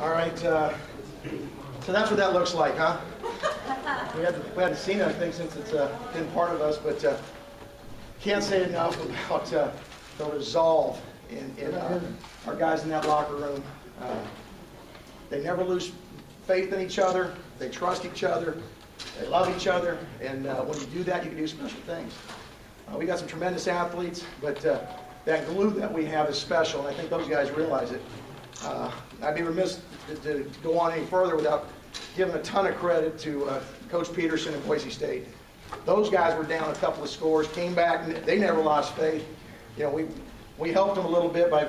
All right, so that's what that looks like, huh? We hadn't seen it, I think, since it's been part of us, but can't say enough about the resolve in our guys in that locker room. They never lose faith in each other. They trust each other. They love each other, and when you do that, you can do special things. We got some tremendous athletes, but that glue that we have is special, and I think those guys realize it. I'd be remiss to go on any further without giving a ton of credit to Coach Peterson and Boise State. Those guys were down a couple of scores, came back, and they never lost faith. You know, we helped them a little bit by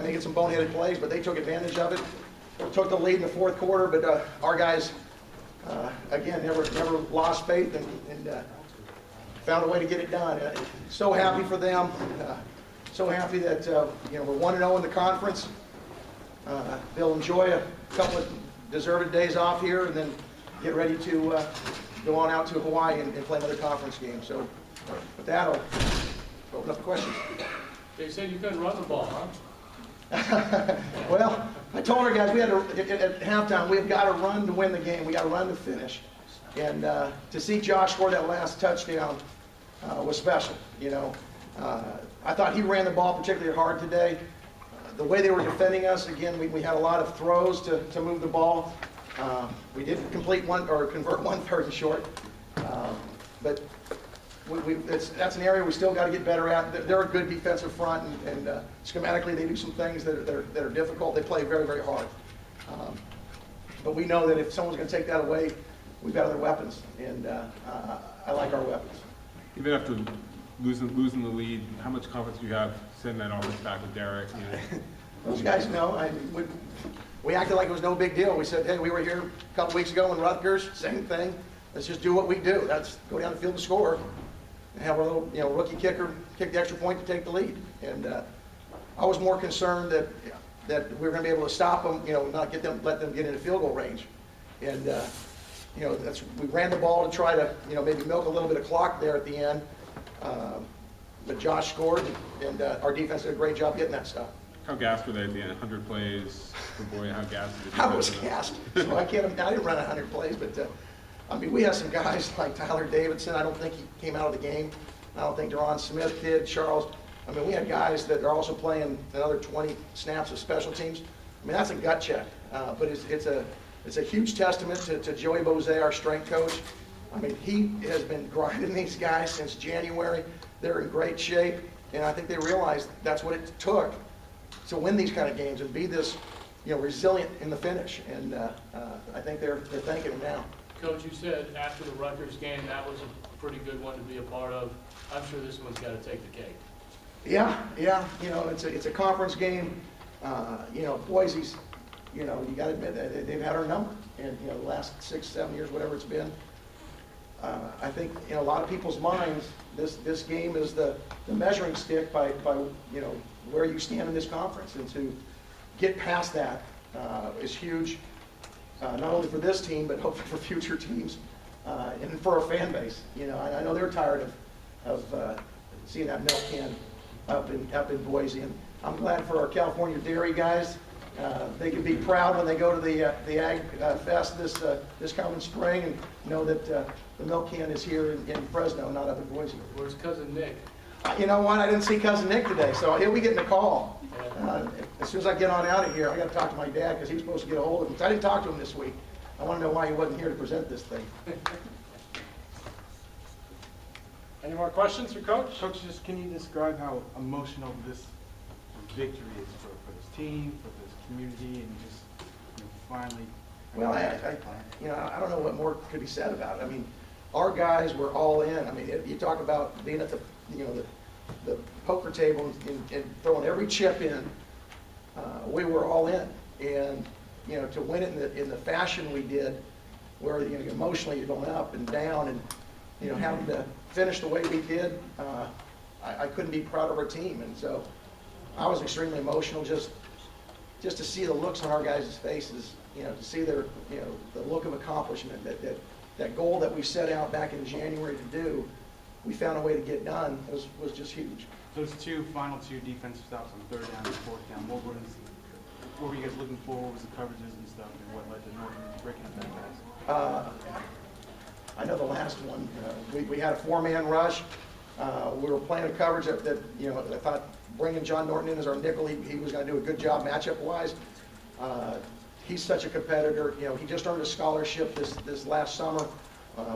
making some boneheaded plays, but they took advantage of it. Took the lead in the fourth quarter, but our guys, again, never lost faith and found a way to get it done. So happy for them. So happy that we're 1-0 in the conference. They'll enjoy a couple of deserved days off here and then get ready to go on out to Hawaii and play another conference game. So with that, I'll open up the questions. They said you couldn't run the ball, huh? Well, I told our guys we had to, at halftime, we've got to run to win the game. We got to run to finish. And to see Josh score that last touchdown was special. You know, I thought he ran the ball particularly hard today. The way they were defending us, again, we had a lot of throws to move the ball. We did convert one 3rd and short, but that's an area we still got to get better at. They're a good defensive front, and schematically they do some things that are difficult. They play very, very hard. But we know that if someone's going to take that away, we've got other weapons, and I like our weapons. Even after losing the lead, how much confidence do you have sending that offense back with Derek? You know? Those guys know. We acted like it was no big deal. We said, hey, we were here a couple weeks ago in Rutgers, same thing. Let's just do what we do. That's go down the field and score, and have our little rookie kicker kick the extra point to take the lead. And I was more concerned that we were going to be able to stop them, not let them get into field goal range. And we ran the ball to try to maybe milk a little bit of clock there at the end. But Josh scored, and our defense did a great job getting that stuff. How gassed were they at the end? 100 plays. Oh boy, how gassed did you I was gassed. So I didn't run 100 plays, but we had some guys like Tyler Davidson. I don't think he came out of the game. I don't think Deron Smith did. Charles. We had guys that are also playing another 20 snaps of special teams. That's a gut check. But it's a huge testament to Joey Bose, our strength coach. He has been grinding these guys since January. They're in great shape, and I think they realized that's what it took to win these kind of games and be this, resilient in the finish. And I think they're thanking him now. Coach, you said after the Rutgers game that was a pretty good one to be a part of. I'm sure this one's got to take the cake. Yeah. It's a conference game. Boise's. You got to admit that they've had our number, and the last 6-7 years, whatever it's been. I think in a lot of people's minds, this game is the measuring stick by where you stand in this conference, and to get past that is huge, not only for this team but hopefully for future teams and for our fan base. I know they're tired of seeing that milk can up in Boise, and I'm glad for our California dairy guys. They can be proud when they go to the Ag Fest this coming spring and know that the milk can is here in Fresno, not up in Boise. Where's Cousin Nick? You know what? I didn't see Cousin Nick today, so he'll be getting a call. As soon as I get on out of here, I got to talk to my dad because he was supposed to get a hold of him. I didn't talk to him this week. I want to know why he wasn't here to present this thing. Any more questions for Coach? Coach, just can you describe how emotional this victory is for this team, for this community, and just finally? Well, I don't know what more could be said about it. Our guys were all in. You talk about being at the poker table and throwing every chip in. We were all in, and to win it in the fashion we did, where emotionally you're going up and down, and having to finish the way we did, I couldn't be proud of our team, and so I was extremely emotional just to see the looks on our guys' faces, to see their the look of accomplishment, that goal that we set out back in January to do, we found a way to get done, was just huge. Those final two defensive stops on 3rd down and 4th down, what was what were you guys looking for? What was the coverages and stuff, and what led to Norton breaking up that pass? I know the last one, we had a 4-man rush. We were playing a coverage that I thought bringing John Norton in as our nickel, he was going to do a good job matchup-wise. He's such a competitor. He just earned a scholarship this last summer.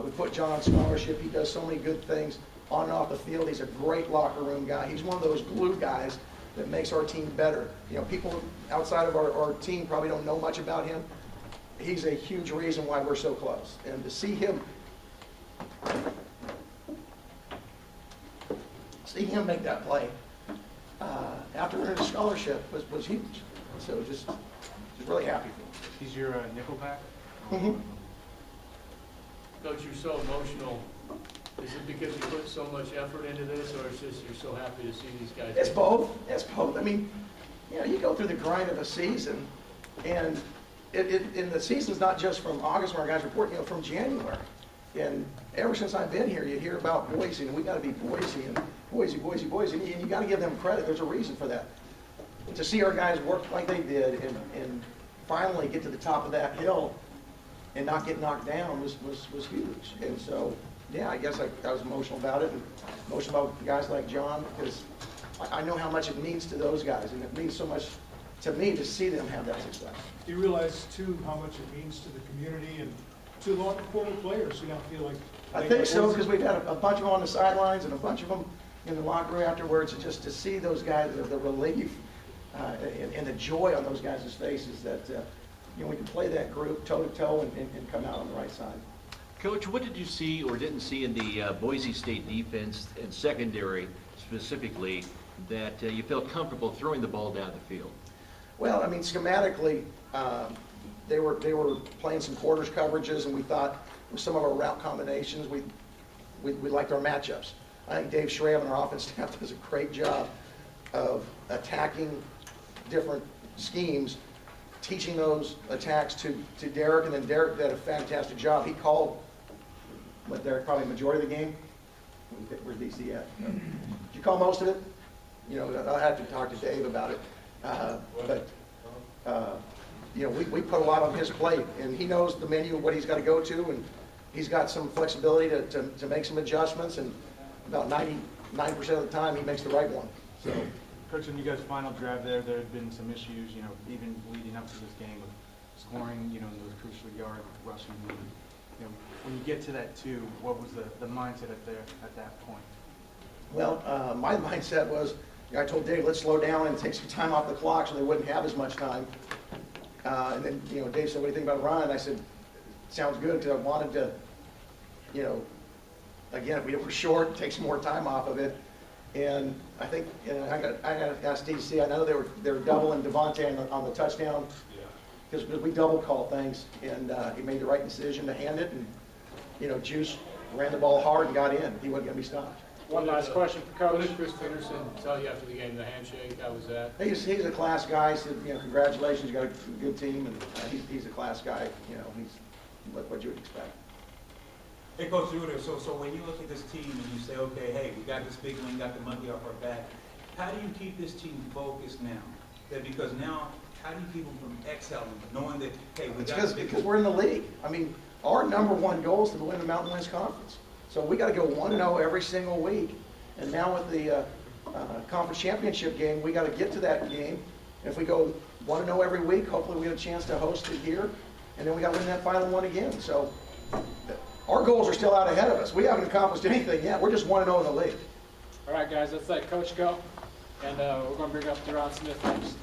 We put John on scholarship. He does so many good things on and off the field. He's a great locker room guy. He's one of those glue guys that makes our team better. People outside of our team probably don't know much about him. He's a huge reason why we're so close. And to see him make that play after earning a scholarship was huge. So just really happy for him. He's your nickelback? Mm-hmm. Coach, you're so emotional. Is it because you put so much effort into this, or it's just you're so happy to see these guys? It's both. It's both. I mean, you go through the grind of a season, and and the season's not just from August when our guys report, from January. And ever since I've been here, you hear about Boise, and we got to be Boise, and Boise, and you got to give them credit. There's a reason for that. To see our guys work like they did, and finally get to the top of that hill, and not get knocked down was huge. And so, yeah, I guess I was emotional about it, and emotional about guys like John, because I know how much it means to those guys, and it means so much to me to see them have that success. Do you realize, too, how much it means to the community and to the former players who don't feel like... I think so, because we've had a bunch of them on the sidelines and a bunch of them in the locker room afterwards, and just to see those guys, the relief and the joy on those guys' faces that we can play that group toe-to-toe and come out on the right side. Coach, what did you see or didn't see in the Boise State defense and secondary specifically that you felt comfortable throwing the ball down the field? Well, I mean, schematically, they were playing some quarters coverages, and we thought with some of our route combinations, we liked our matchups. I think Dave Schramm and our offense staff does a great job of attacking different schemes, teaching those attacks to Derek, and then Derek did a fantastic job. He called, Derek, probably the majority of the game. Where's DC at? Did you call most of it? I'll have to talk to Dave about it. We put a lot on his plate, and he knows the menu of what he's got to go to, and he's got some flexibility to make some adjustments, and about 99% of the time he makes the right one. So, Coach, in you guys' final drive there had been some issues, even leading up to this game with scoring, in those crucial yard rushing. When you get to that too, what was the mindset at that point? Well, my mindset was, I told Dave, let's slow down and take some time off the clock so they wouldn't have as much time. And then, Dave said, what do you think about Ryan? I said, sounds good, because I wanted to, again, if we were short, take some more time off of it. And I think, I got to ask DC, I know they were doubling Devontae on the touchdown, because we double call things, and he made the right decision to hand it, and, Juice ran the ball hard and got in. He wasn't going to be stopped. One last question for Coach. What did Chris Peterson tell you after the game, the handshake? How was that? He's a class guy. He said, congratulations, you got a good team, and he's a class guy. He's what you would expect. Hey, Coach DeRuyter, so when you look at this team and you say, okay, hey, we got this big win, got the monkey off our back, how do you keep this team focused now? Because now, how do you keep them from exhaling, knowing that, hey, we got this big because we're in the league. I mean, our #1 goal is to win the Mountain West Conference. So we got to go 1-0 every single week. And now with the conference championship game, we got to get to that game. And if we go 1-0 every week, hopefully we have a chance to host it here. And then we got to win that final one again. So our goals are still out ahead of us. We haven't accomplished anything yet. We're just 1-0 in the league. All right, guys, let's let Coach go. And we're going to bring up Deron Smith next.